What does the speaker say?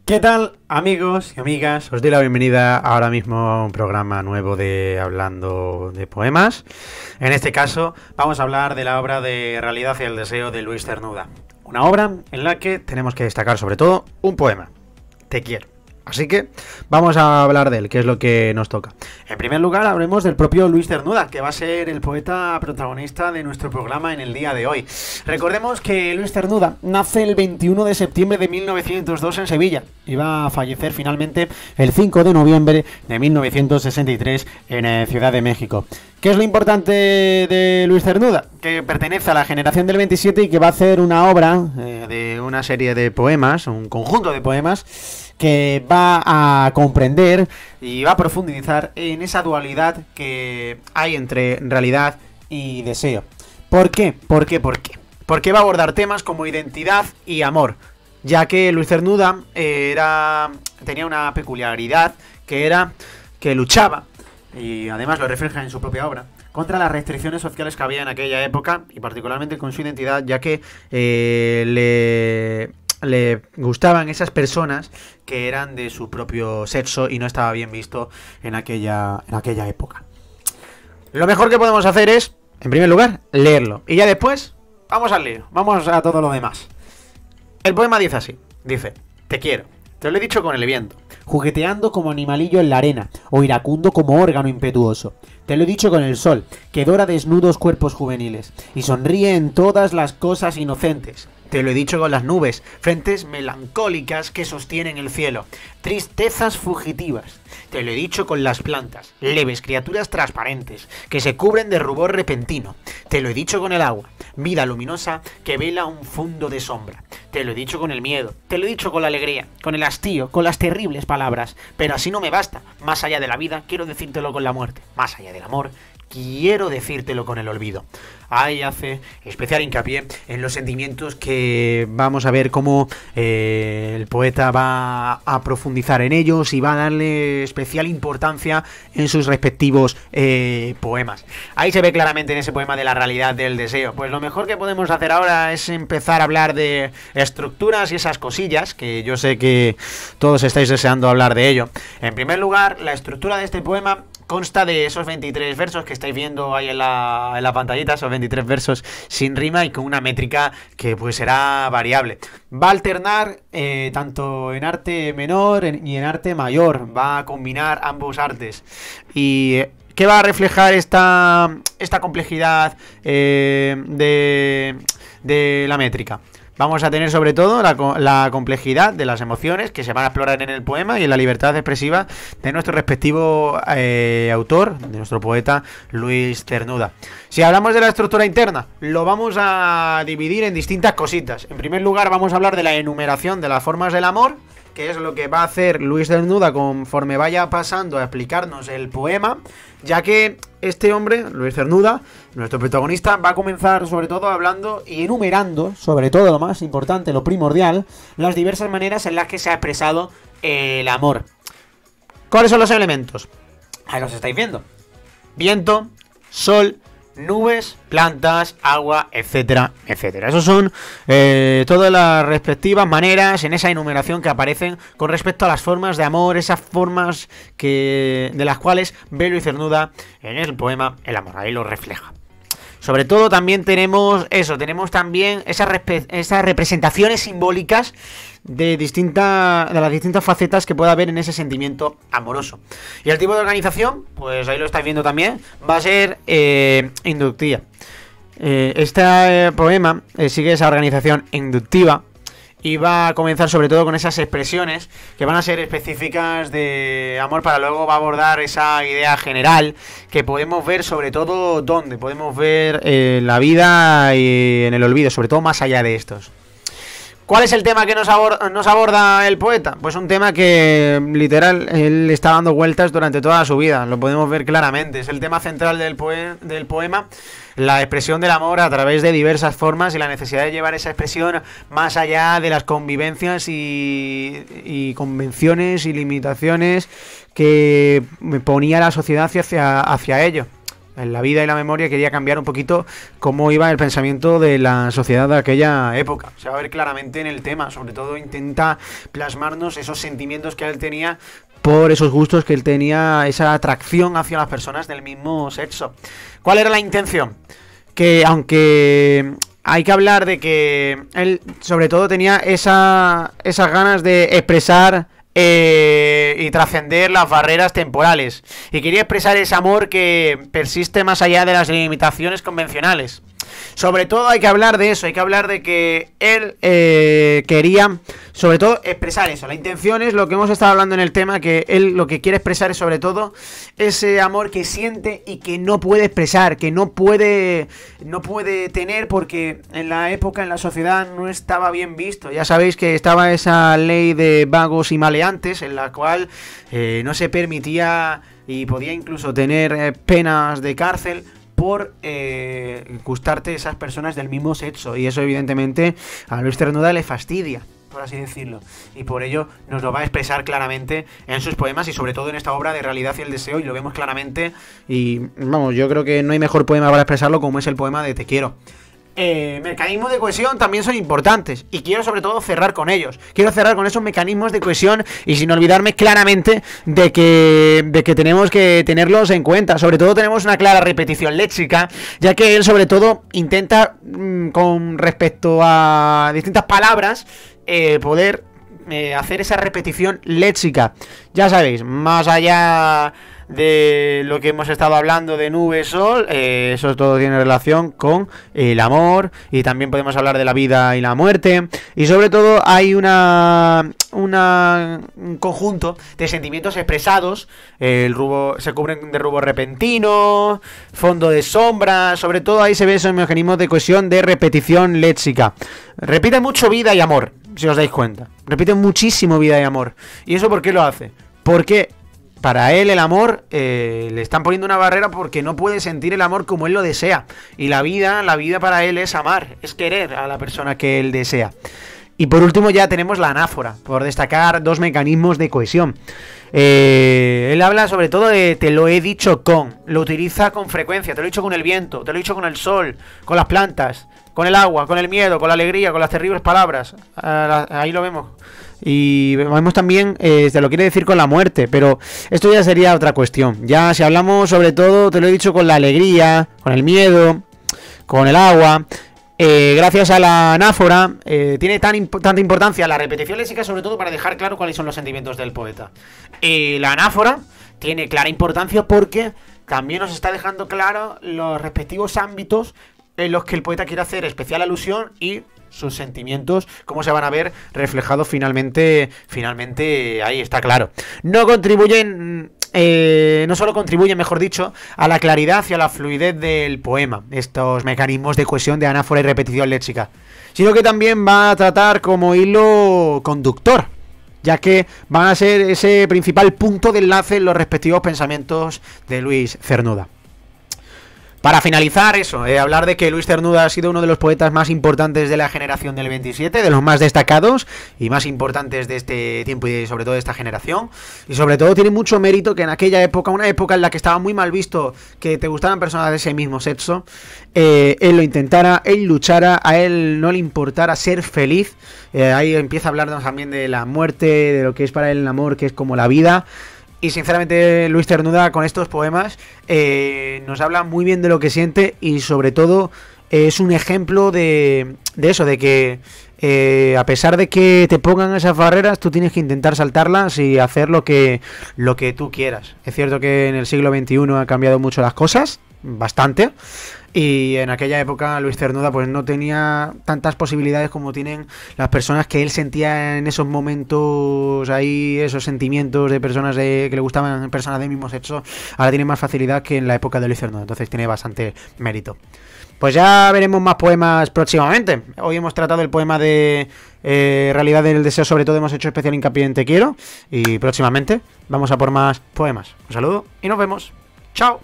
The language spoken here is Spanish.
¿Qué tal, amigos y amigas? Os doy la bienvenida ahora mismo a un programa nuevo de Hablando de Poemas. En este caso vamos a hablar de la obra de Realidad y el deseo de Luis Cernuda. Una obra en la que tenemos que destacar sobre todo un poema, Te quiero. Así que vamos a hablar de él, que es lo que nos toca. En primer lugar, hablemos del propio Luis Cernuda, que va a ser el poeta protagonista de nuestro programa en el día de hoy. Recordemos que Luis Cernuda nace el 21 de septiembre de 1902 en Sevilla y va a fallecer finalmente el 5 de noviembre de 1963 en Ciudad de México. ¿Qué es lo importante de Luis Cernuda? Que pertenece a la generación del 27 y que va a hacer una obra de una serie de poemas, un conjunto de poemas que va a comprender y va a profundizar en esa dualidad que hay entre realidad y deseo. ¿Por qué? Porque va a abordar temas como identidad y amor, ya que Luis Cernuda tenía una peculiaridad que era que luchaba, y además lo refleja en su propia obra, contra las restricciones sociales que había en aquella época, y particularmente con su identidad, ya que le gustaban esas personas que eran de su propio sexo y no estaba bien visto en aquella época. Lo mejor que podemos hacer es, en primer lugar, leerlo. Y ya después, vamos al lío, vamos a todo lo demás. El poema dice así, dice: Te quiero, te lo he dicho con el viento, jugueteando como animalillo en la arena, o iracundo como órgano impetuoso. Te lo he dicho con el sol, que dora desnudos cuerpos juveniles, y sonríe en todas las cosas inocentes. Te lo he dicho con las nubes, frentes melancólicas que sostienen el cielo, tristezas fugitivas. Te lo he dicho con las plantas, leves criaturas transparentes, que se cubren de rubor repentino. Te lo he dicho con el agua, vida luminosa que vela un fondo de sombra. Te lo he dicho con el miedo, te lo he dicho con la alegría, con el hastío, con las terribles palabras. Pero así no me basta. Más allá de la vida, quiero decírtelo con la muerte. Más allá del amor, quiero decírtelo con el olvido. Ahí hace especial hincapié en los sentimientos que vamos a ver cómo el poeta va a profundizar en ellos y va a darle especial importancia en sus respectivos poemas. Ahí se ve claramente en ese poema de la realidad del deseo. Pues lo mejor que podemos hacer ahora es empezar a hablar de estructuras y esas cosillas, que yo sé que todos estáis deseando hablar de ello. En primer lugar, la estructura de este poema consta de esos 23 versos que estáis viendo ahí en la pantallita, esos 23 versos sin rima y con una métrica que pues será variable. Va a alternar tanto en arte menor y en arte mayor, va a combinar ambos artes. Y ¿qué va a reflejar esta complejidad de la métrica? Vamos a tener sobre todo la complejidad de las emociones que se van a explorar en el poema y en la libertad expresiva de nuestro respectivo autor, de nuestro poeta Luis Cernuda. Si hablamos de la estructura interna, lo vamos a dividir en distintas cositas. En primer lugar, vamos a hablar de la enumeración de las formas del amor, que es lo que va a hacer Luis Cernuda conforme vaya pasando a explicarnos el poema, ya que este hombre, Luis Cernuda, nuestro protagonista, va a comenzar sobre todo hablando y enumerando, sobre todo lo más importante, lo primordial, las diversas maneras en las que se ha expresado el amor. ¿Cuáles son los elementos? Ahí los estáis viendo: viento, sol, nubes, plantas, agua, etcétera, etcétera. Esos son todas las respectivas maneras en esa enumeración que aparecen con respecto a las formas de amor, esas formas de las cuales ve Luis Cernuda en el poema el amor. Ahí lo refleja. Sobre todo también tenemos también esas representaciones simbólicas de las distintas facetas que pueda haber en ese sentimiento amoroso. Y el tipo de organización, pues ahí lo estáis viendo también, va a ser inductiva. Este poema sigue esa organización inductiva y va a comenzar sobre todo con esas expresiones que van a ser específicas de amor, para luego va a abordar esa idea general que podemos ver sobre todo donde podemos ver la vida y en el olvido, sobre todo más allá de estos. ¿Cuál es el tema que nos aborda el poeta? Pues un tema que literal él está dando vueltas durante toda su vida, lo podemos ver claramente. Es el tema central del poema, la expresión del amor a través de diversas formas y la necesidad de llevar esa expresión más allá de las convivencias y convenciones y limitaciones que ponía la sociedad hacia ello. en la vida y la memoria, quería cambiar un poquito cómo iba el pensamiento de la sociedad de aquella época. Se va a ver claramente en el tema, sobre todo intenta plasmarnos esos sentimientos que él tenía por esos gustos que él tenía, esa atracción hacia las personas del mismo sexo. ¿Cuál era la intención? Que aunque hay que hablar de que él sobre todo tenía esas ganas de expresar y trascender las barreras temporales, y quería expresar ese amor que persiste más allá de las limitaciones convencionales. Sobre todo hay que hablar de eso, hay que hablar de que él quería sobre todo expresar eso. La intención es lo que hemos estado hablando en el tema, que él lo que quiere expresar es sobre todo ese amor que siente y que no puede expresar, que no puede tener, porque en la época, en la sociedad, no estaba bien visto. Ya sabéis que estaba esa ley de vagos y maleantes en la cual no se permitía y podía incluso tener penas de cárcel por gustarte esas personas del mismo sexo, y eso evidentemente a Luis Cernuda le fastidia, por así decirlo, y por ello nos lo va a expresar claramente en sus poemas y sobre todo en esta obra de Realidad y el Deseo, y lo vemos claramente. Y vamos, yo creo que no hay mejor poema para expresarlo como es el poema de Te quiero. Mecanismos de cohesión también son importantes, y quiero sobre todo cerrar con ellos. Quiero cerrar con esos mecanismos de cohesión y sin olvidarme claramente de que tenemos que tenerlos en cuenta. Sobre todo tenemos una clara repetición léxica, ya que él sobre todo intenta con respecto a distintas palabras poder hacer esa repetición léxica. Ya sabéis, más allá de lo que hemos estado hablando de nube, sol, eso todo tiene relación con el amor, y también podemos hablar de la vida y la muerte, y sobre todo hay un conjunto de sentimientos expresados. El rubor, se cubren de rubor repentino, fondo de sombra, sobre todo ahí se ve esos mecanismos de cohesión de repetición léxica. Repite mucho vida y amor, si os dais cuenta, repite muchísimo vida y amor. ¿Y eso por qué lo hace? Porque para él el amor le están poniendo una barrera, porque no puede sentir el amor como él lo desea. Y la vida para él es amar, es querer a la persona que él desea. Y por último ya tenemos la anáfora, por destacar dos mecanismos de cohesión. Él habla sobre todo de te lo he dicho con, lo utiliza con frecuencia, te lo he dicho con el viento, te lo he dicho con el sol, con las plantas, con el agua, con el miedo, con la alegría, con las terribles palabras. Ahí lo vemos. Y vemos también, te lo quiere decir con la muerte, pero esto ya sería otra cuestión. Ya si hablamos sobre todo, te lo he dicho con la alegría, con el miedo, con el agua. Gracias a la anáfora tiene tanta importancia la repetición léxica, sobre todo para dejar claro cuáles son los sentimientos del poeta. La anáfora tiene clara importancia porque también nos está dejando claro los respectivos ámbitos en los que el poeta quiere hacer especial alusión, y sus sentimientos, cómo se van a ver reflejados finalmente ahí está claro. No solo contribuyen, mejor dicho, a la claridad y a la fluidez del poema, estos mecanismos de cohesión de anáfora y repetición léxica, sino que también va a tratar como hilo conductor, ya que van a ser ese principal punto de enlace en los respectivos pensamientos de Luis Cernuda. Para finalizar eso, hablar de que Luis Cernuda ha sido uno de los poetas más importantes de la generación del 27, de los más destacados y más importantes de este tiempo y sobre todo de esta generación. Y sobre todo tiene mucho mérito que en aquella época, una época en la que estaba muy mal visto que te gustaran personas de ese mismo sexo, él lo intentara, él luchara, a él no le importara ser feliz. Ahí empieza a hablarnos también de la muerte, de lo que es para él el amor, que es como la vida. Y sinceramente Luis Cernuda con estos poemas nos habla muy bien de lo que siente, y sobre todo es un ejemplo de eso, de que a pesar de que te pongan esas barreras, tú tienes que intentar saltarlas y hacer lo que tú quieras. Es cierto que en el siglo XXI han cambiado mucho las cosas, bastante, y en aquella época Luis Cernuda pues no tenía tantas posibilidades como tienen las personas que él sentía en esos momentos ahí, esos sentimientos de personas que le gustaban, personas del mismo sexo. Ahora tiene más facilidad que en la época de Luis Cernuda, entonces tiene bastante mérito. Pues ya veremos más poemas próximamente. Hoy hemos tratado el poema de Realidad del Deseo, sobre todo hemos hecho especial hincapié en Te quiero, y próximamente vamos a por más poemas. Un saludo y nos vemos. Chao.